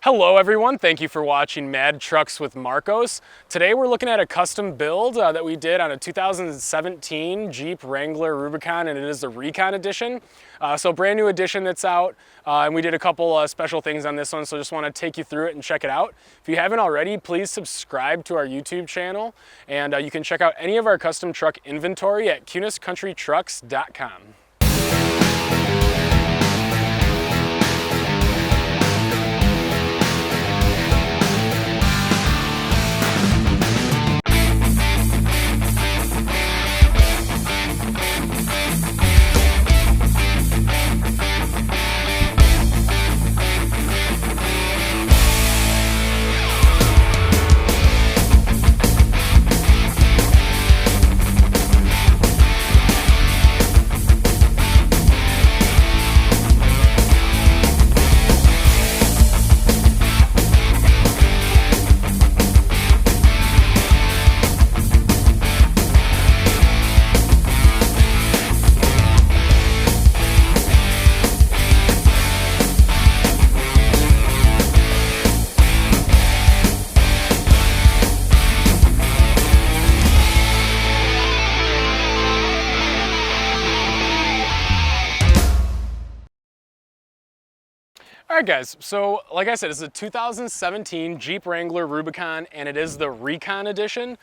Hello everyone, thank you for watching Mad Trucks with Marcos. Today we're looking at a custom build that we did on a 2017 Jeep Wrangler Rubicon, and it is the Recon edition. So brand new edition that's out, and we did a couple special things on this one, so just want to take you through it and check it out. If you haven't already, please subscribe to our YouTube channel, and you can check out any of our custom truck inventory at kunescountrytrucks.com. All right guys, so like I said, it's a 2017 Jeep Wrangler Rubicon, and it is the Recon edition.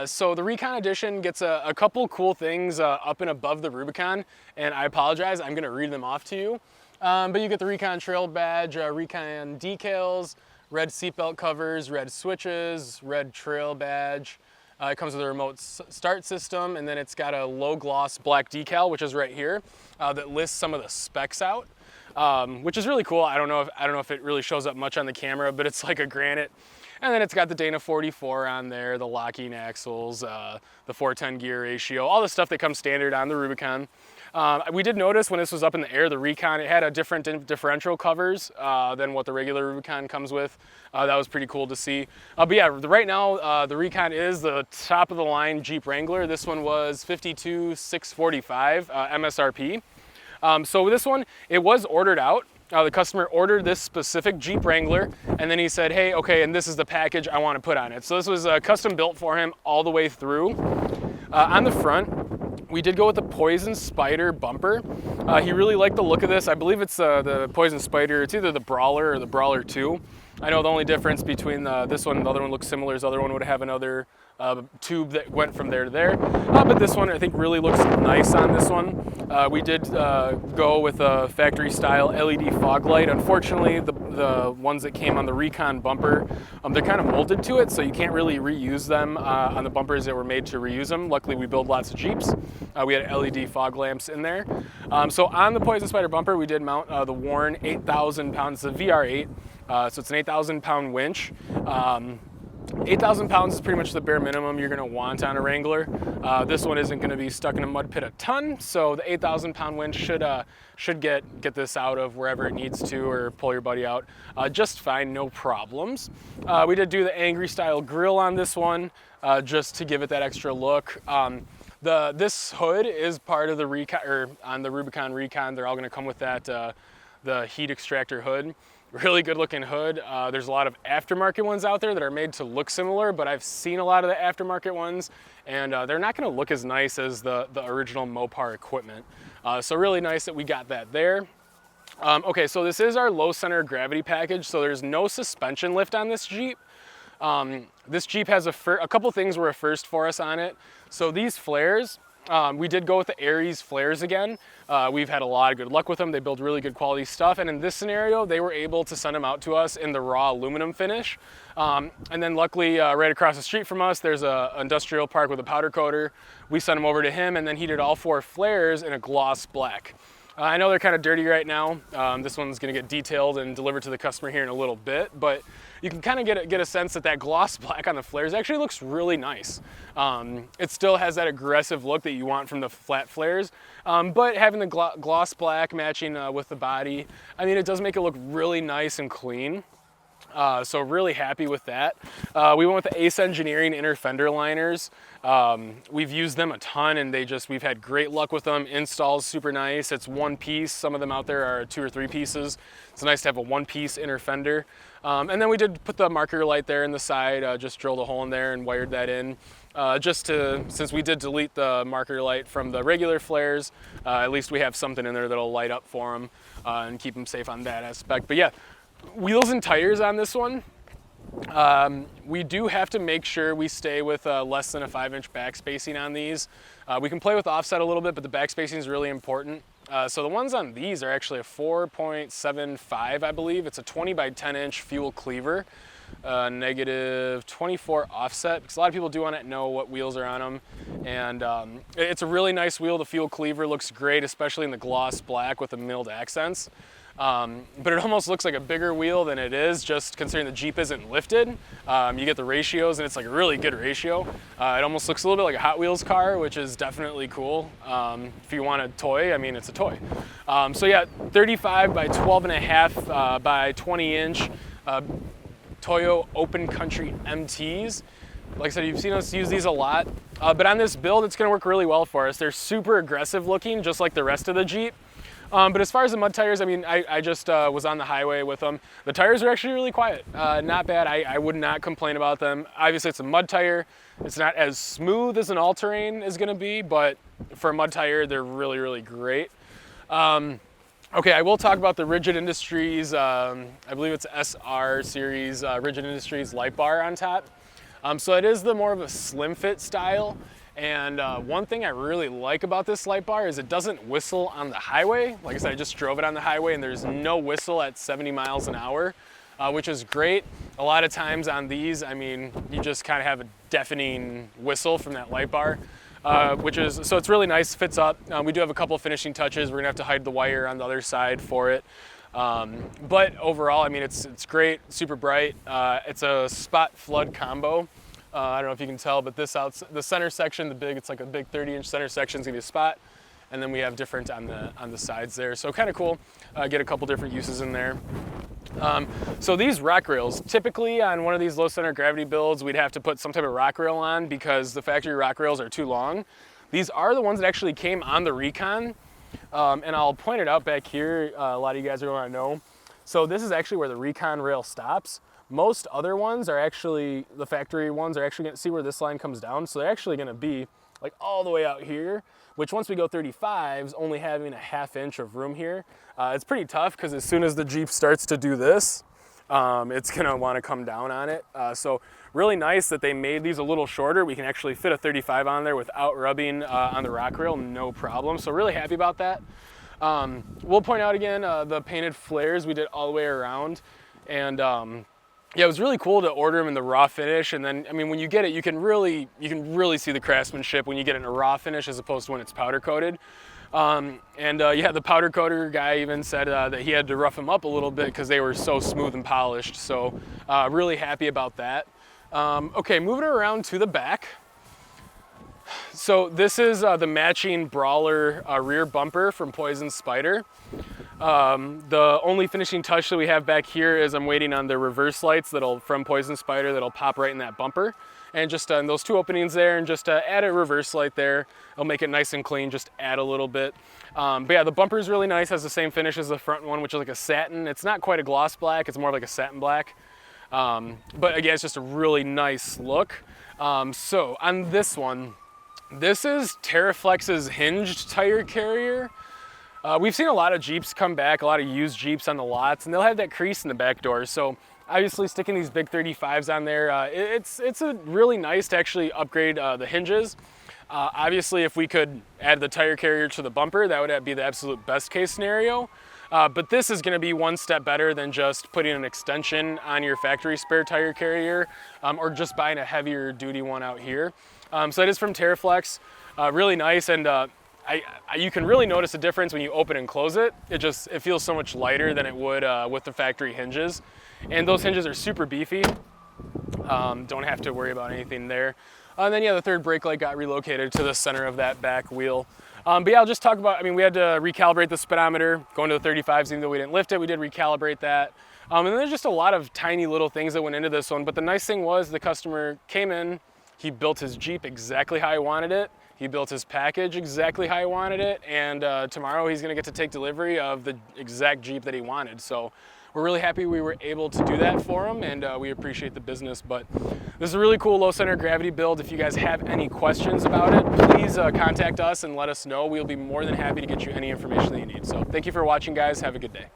So the Recon edition gets a couple cool things up and above the Rubicon, and I apologize, I'm gonna read them off to you. But you get the Recon Trail badge, Recon decals, red seatbelt covers, red switches, red trail badge. It comes with a remote start system, and then it's got a low gloss black decal, which is right here, that lists some of the specs out. Which is really cool. I don't know if it really shows up much on the camera, but it's like a granite. And then it's got the Dana 44 on there, the locking axles, the 410 gear ratio, all the stuff that comes standard on the Rubicon. We did notice when this was up in the air, the Recon, it had a different differential covers than what the regular Rubicon comes with. That was pretty cool to see. But yeah, right now the Recon is the top of the line Jeep Wrangler. This one was $52,645 MSRP. So this one, it was ordered out. The customer ordered this specific Jeep Wrangler, and then he said, hey, okay, and this is the package I want to put on it. So this was custom built for him all the way through. On the front, we did go with the Poison Spider bumper. He really liked the look of this. I believe it's the Poison Spider. It's either the Brawler or the Brawler 2. I know the only difference between this one and the other one looks similar, is the other one would have another tube that went from there to there. But this one I think really looks nice on this one. We did go with a factory style LED fog light. Unfortunately, the ones that came on the Recon bumper, they're kind of molded to it, so you can't really reuse them on the bumpers that were made to reuse them. Luckily, we build lots of Jeeps. We had LED fog lamps in there. So on the Poison Spider bumper, we did mount the Warn 8,000 pounds, the VR8. So it's an 8,000 pound winch. 8,000 pounds is pretty much the bare minimum you're gonna want on a Wrangler. This one isn't gonna be stuck in a mud pit a ton, so the 8,000 pound winch should get this out of wherever it needs to, or pull your buddy out just fine, no problems. We did do the angry style grille on this one, just to give it that extra look. This hood is part of the Recon, or on the Rubicon Recon, they're all gonna come with that, the heat extractor hood. Really good looking hood. There's a lot of aftermarket ones out there that are made to look similar, but I've seen a lot of the aftermarket ones, and they're not gonna look as nice as the original Mopar equipment. So really nice that we got that there. Okay, so this is our low center of gravity package, so there's no suspension lift on this Jeep. This Jeep has a couple things were a first for us on it. So these flares, we did go with the Aries flares again. We've had a lot of good luck with them. They build really good quality stuff, and in this scenario, they were able to send them out to us in the raw aluminum finish. And then luckily, right across the street from us, there's an industrial park with a powder coater. We sent them over to him, and then he did all 4 flares in a gloss black. I know they're kind of dirty right now. This one's gonna get detailed and delivered to the customer here in a little bit, but you can kind of get a sense that gloss black on the flares actually looks really nice. It still has that aggressive look that you want from the flat flares, but having the gloss black matching with the body, I mean, it does make it look really nice and clean. So really happy with that. We went with the Ace Engineering inner fender liners. We've used them a ton, and we've had great luck with them. Installs super nice. It's one piece. Some of them out there are 2 or 3 pieces. It's nice to have a one-piece inner fender. And then we did put the marker light there in the side, just drilled a hole in there and wired that in. Since we did delete the marker light from the regular flares, at least we have something in there that'll light up for them and keep them safe on that aspect. But yeah, wheels and tires on this one. We do have to make sure we stay with less than a 5-inch back spacing on these. We can play with offset a little bit, but the back spacing is really important. So the ones on these are actually a 4.75, I believe. It's a 20 by 10 inch fuel cleaver, negative 24 offset, because a lot of people do want to know what wheels are on them. And it's a really nice wheel. The fuel cleaver looks great, especially in the gloss black with the milled accents. But it almost looks like a bigger wheel than it is, just considering the Jeep isn't lifted. You get the ratios, and it's like a really good ratio. It almost looks a little bit like a Hot Wheels car, which is definitely cool. If you want a toy, I mean, it's a toy. So yeah, 35 by 12.5 by 20 inch Toyo Open Country MTs. Like I said, you've seen us use these a lot, but on this build, it's gonna work really well for us. They're super aggressive looking, just like the rest of the Jeep. But as far as the mud tires, I mean, I just was on the highway with them. The tires are actually really quiet, not bad. I would not complain about them. Obviously, it's a mud tire. It's not as smooth as an all-terrain is gonna be, but for a mud tire, they're really, really great. Okay, I will talk about the Rigid Industries, I believe it's SR series, Rigid Industries light bar on top. So it is the more of a slim fit style. And one thing I really like about this light bar is it doesn't whistle on the highway. Like I said, I just drove it on the highway and there's no whistle at 70 miles an hour, which is great. A lot of times on these, I mean, you just kind of have a deafening whistle from that light bar, so it's really nice, fits up. We do have a couple of finishing touches. We're gonna have to hide the wire on the other side for it. But overall, I mean, it's great, super bright. It's a spot flood combo. I don't know if you can tell, but the center section, it's like a big 30-inch center section is gonna be a spot, and then we have different on the sides there. So kind of cool. Get a couple different uses in there. So these rock rails, typically on one of these low center gravity builds, we'd have to put some type of rock rail on because the factory rock rails are too long. These are the ones that actually came on the Recon, and I'll point it out back here. A lot of you guys are gonna know. So this is actually where the Recon rail stops. Most other ones are actually, the factory ones are actually gonna see where this line comes down. So they're actually gonna be like all the way out here, which once we go 35s, only having a 1/2 inch of room here. It's pretty tough because as soon as the Jeep starts to do this, it's gonna wanna come down on it. So really nice that they made these a little shorter. We can actually fit a 35 on there without rubbing on the rock rail, no problem. So really happy about that. We'll point out again, the painted flares we did all the way around. And yeah, it was really cool to order them in the raw finish, and then, I mean, when you get it, you can really see the craftsmanship when you get it in a raw finish as opposed to when it's powder coated. Yeah, the powder coater guy even said that he had to rough them up a little bit because they were so smooth and polished. So really happy about that. Okay, moving around to the back. So this is the matching Brawler rear bumper from Poison Spider. The only finishing touch that we have back here is I'm waiting on the reverse lights from Poison Spider that'll pop right in that bumper. And just in those 2 openings there, and just add a reverse light there. It'll make it nice and clean, just add a little bit. But yeah, the bumper is really nice, has the same finish as the front one, which is like a satin. It's not quite a gloss black, it's more like a satin black. But again, it's just a really nice look. So on this one, this is TerraFlex's hinged tire carrier. We've seen a lot of Jeeps come back, a lot of used Jeeps on the lots, and they'll have that crease in the back door. So obviously sticking these big 35s on there, it's really nice to actually upgrade the hinges. Obviously, if we could add the tire carrier to the bumper, that would be the absolute best case scenario. But this is gonna be one step better than just putting an extension on your factory spare tire carrier, or just buying a heavier duty one out here. So it is from TerraFlex, really nice, and you can really notice a difference when you open and close it. It feels so much lighter than it would with the factory hinges. And those hinges are super beefy. Don't have to worry about anything there. And then yeah, the third brake light got relocated to the center of that back wheel. But yeah, I'll just talk about, I mean, we had to recalibrate the speedometer, going to the 35s, even though we didn't lift it, we did recalibrate that. And then there's just a lot of tiny little things that went into this one. But the nice thing was the customer came in, he built his Jeep exactly how he wanted it. He built his package exactly how he wanted it. And tomorrow he's gonna get to take delivery of the exact Jeep that he wanted. So we're really happy we were able to do that for him, and we appreciate the business. But this is a really cool low center of gravity build. If you guys have any questions about it, please contact us and let us know. We'll be more than happy to get you any information that you need. So thank you for watching, guys. Have a good day.